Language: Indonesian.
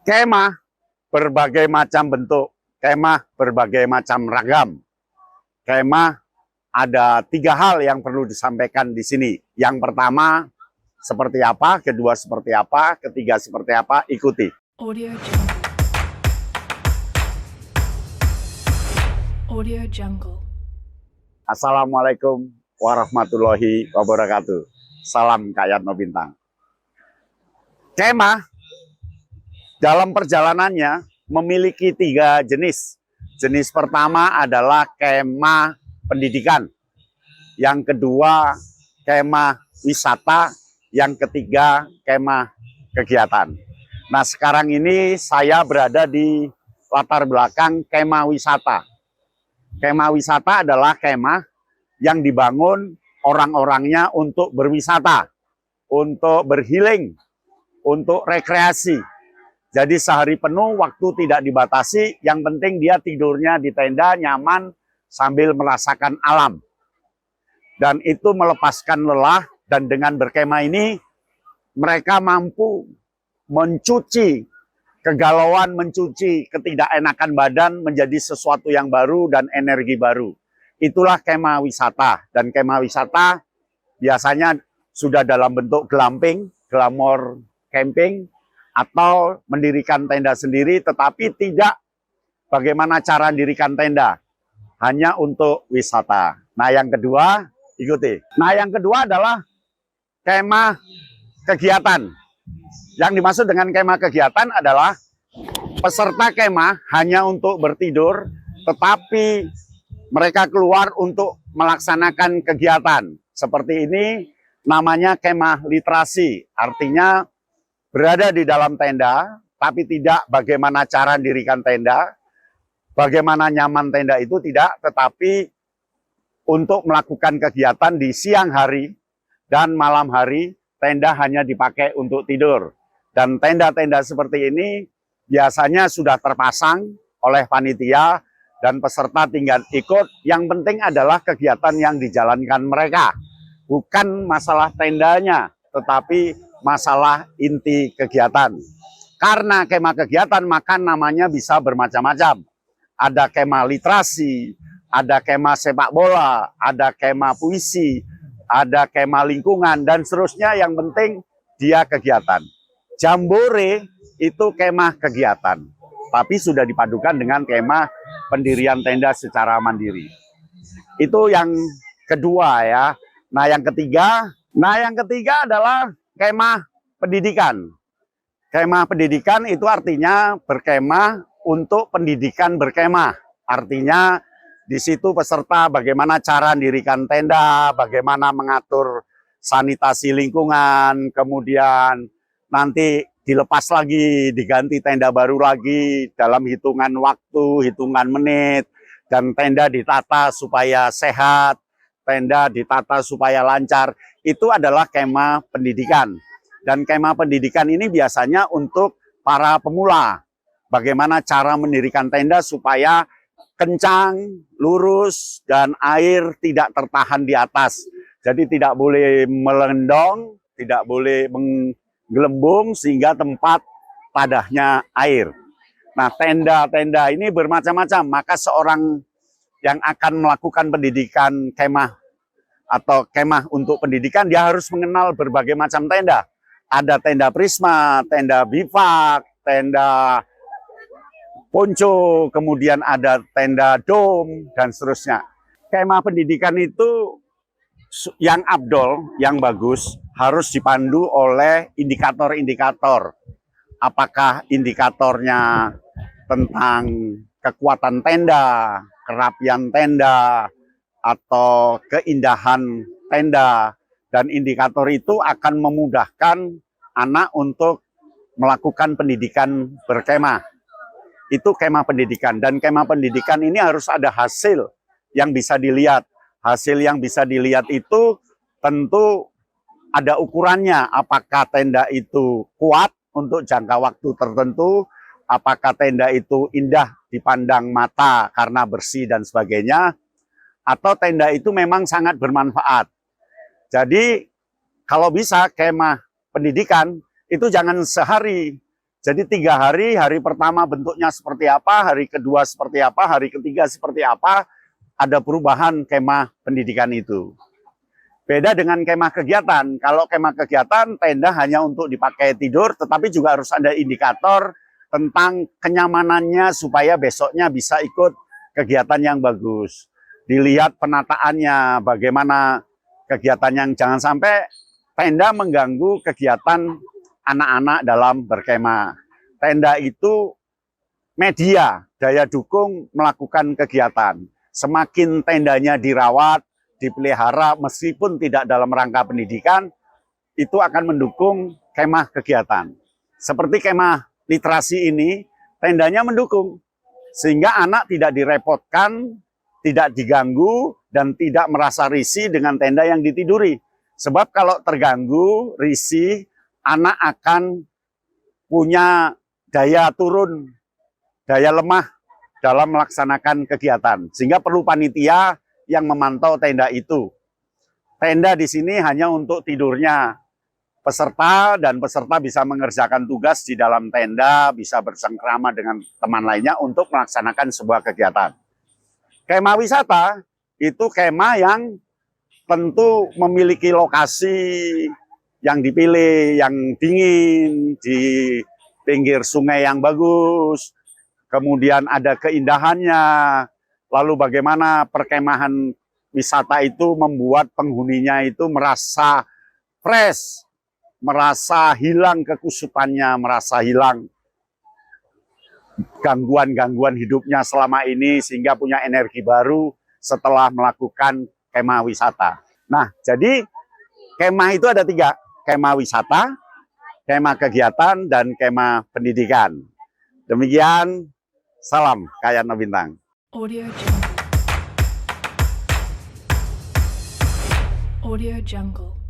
Kemah berbagai macam bentuk, kemah berbagai macam ragam. Kemah ada 3 hal yang perlu disampaikan di sini. Yang pertama seperti apa, kedua seperti apa, ketiga seperti apa, ikuti. Audio Jungle. Audio Jungle. Assalamualaikum warahmatullahi wabarakatuh. Salam Kak Yatno Bintang. Kemah dalam perjalanannya memiliki 3 jenis. Jenis pertama adalah kemah pendidikan. Yang kedua kemah wisata. Yang ketiga kemah kegiatan. Nah, sekarang ini saya berada di latar belakang kemah wisata. Kemah wisata adalah kemah yang dibangun orang-orangnya untuk berwisata, untuk berhealing, untuk rekreasi. Jadi sehari penuh waktu tidak dibatasi, yang penting dia tidurnya di tenda nyaman sambil merasakan alam. Dan itu melepaskan lelah, dan dengan berkemah ini mereka mampu mencuci kegalauan, mencuci ketidakenakan badan menjadi sesuatu yang baru dan energi baru. Itulah kemah wisata. Dan kemah wisata biasanya sudah dalam bentuk glamping, glamour camping, atau mendirikan tenda sendiri, tetapi tidak bagaimana cara mendirikan tenda, hanya untuk wisata. Nah, yang kedua, ikuti. Nah, yang kedua adalah kemah kegiatan. Yang dimaksud dengan kemah kegiatan adalah peserta kemah hanya untuk bertidur, tetapi mereka keluar untuk melaksanakan kegiatan. Seperti ini namanya kemah literasi, artinya berada di dalam tenda, tapi tidak bagaimana cara mendirikan tenda, bagaimana nyaman tenda itu tidak, tetapi untuk melakukan kegiatan di siang hari dan malam hari, tenda hanya dipakai untuk tidur. Dan tenda-tenda seperti ini biasanya sudah terpasang oleh panitia dan peserta tinggal ikut. Yang penting adalah kegiatan yang dijalankan mereka. Bukan masalah tendanya, tetapi masalah inti kegiatan. Karena kemah kegiatan, maka namanya bisa bermacam-macam. Ada kemah literasi, ada kemah sepak bola, ada kemah puisi, ada kemah lingkungan, dan seterusnya. Yang penting dia kegiatan. Jambore itu kemah kegiatan, tapi sudah dipadukan dengan kemah pendirian tenda secara mandiri. Itu yang kedua ya. Nah, yang ketiga adalah kemah pendidikan. Kemah pendidikan itu artinya berkemah untuk pendidikan berkemah. Artinya di situ peserta bagaimana cara mendirikan tenda, bagaimana mengatur sanitasi lingkungan, kemudian nanti dilepas lagi, diganti tenda baru lagi dalam hitungan waktu, hitungan menit, dan tenda ditata supaya sehat, tenda ditata supaya lancar. Itu adalah kemah pendidikan. Dan kemah pendidikan ini biasanya untuk para pemula. Bagaimana cara mendirikan tenda supaya kencang, lurus, dan air tidak tertahan di atas. Jadi tidak boleh melendong, tidak boleh menggelembung sehingga tempat padahnya air. Nah, tenda-tenda ini bermacam-macam. Maka seorang yang akan melakukan pendidikan kemah atau kemah untuk pendidikan, dia harus mengenal berbagai macam tenda. Ada tenda prisma, tenda bivak, tenda ponco, kemudian ada tenda dom, dan seterusnya. Kemah pendidikan itu yang abdol, yang bagus, harus dipandu oleh indikator-indikator. Apakah indikatornya tentang kekuatan tenda, kerapian tenda, atau keindahan tenda. Dan indikator itu akan memudahkan anak untuk melakukan pendidikan berkemah. Itu kemah pendidikan. Dan kemah pendidikan ini harus ada hasil yang bisa dilihat. Hasil yang bisa dilihat itu tentu ada ukurannya. Apakah tenda itu kuat untuk jangka waktu tertentu, apakah tenda itu indah dipandang mata karena bersih dan sebagainya, atau tenda itu memang sangat bermanfaat. Jadi kalau bisa kemah pendidikan itu jangan sehari, Jadi 3 hari, hari pertama bentuknya seperti apa, hari kedua seperti apa, hari ketiga seperti apa, ada perubahan kemah pendidikan itu. Beda dengan kemah kegiatan. Kalau kemah kegiatan, tenda hanya untuk dipakai tidur, tetapi juga harus ada indikator tentang kenyamanannya supaya besoknya bisa ikut kegiatan yang bagus. Dilihat penataannya, bagaimana kegiatan yang jangan sampai tenda mengganggu kegiatan anak-anak dalam berkemah. Tenda itu media, daya dukung melakukan kegiatan. Semakin tendanya dirawat, dipelihara meskipun tidak dalam rangka pendidikan, itu akan mendukung kemah kegiatan. Seperti kemah literasi ini, tendanya mendukung. Sehingga anak tidak direpotkan, tidak diganggu, dan tidak merasa risih dengan tenda yang ditiduri. Sebab kalau terganggu, risih, anak akan punya daya turun, daya lemah dalam melaksanakan kegiatan. Sehingga perlu panitia yang memantau tenda itu. Tenda di sini hanya untuk tidurnya peserta, dan peserta bisa mengerjakan tugas di dalam tenda, bisa bersengkrama dengan teman lainnya untuk melaksanakan sebuah kegiatan. Kemah wisata itu kemah yang tentu memiliki lokasi yang dipilih, yang dingin, di pinggir sungai yang bagus, kemudian ada keindahannya, lalu bagaimana perkemahan wisata itu membuat penghuninya itu merasa fresh, merasa hilang kekusutannya, merasa hilang gangguan-gangguan hidupnya selama ini, sehingga punya energi baru setelah melakukan kemah wisata. Nah, jadi kemah itu ada 3, kemah wisata, kemah kegiatan, dan kemah pendidikan. Demikian, salam Kayana Bintang. Audio Jungle. Audio Jungle.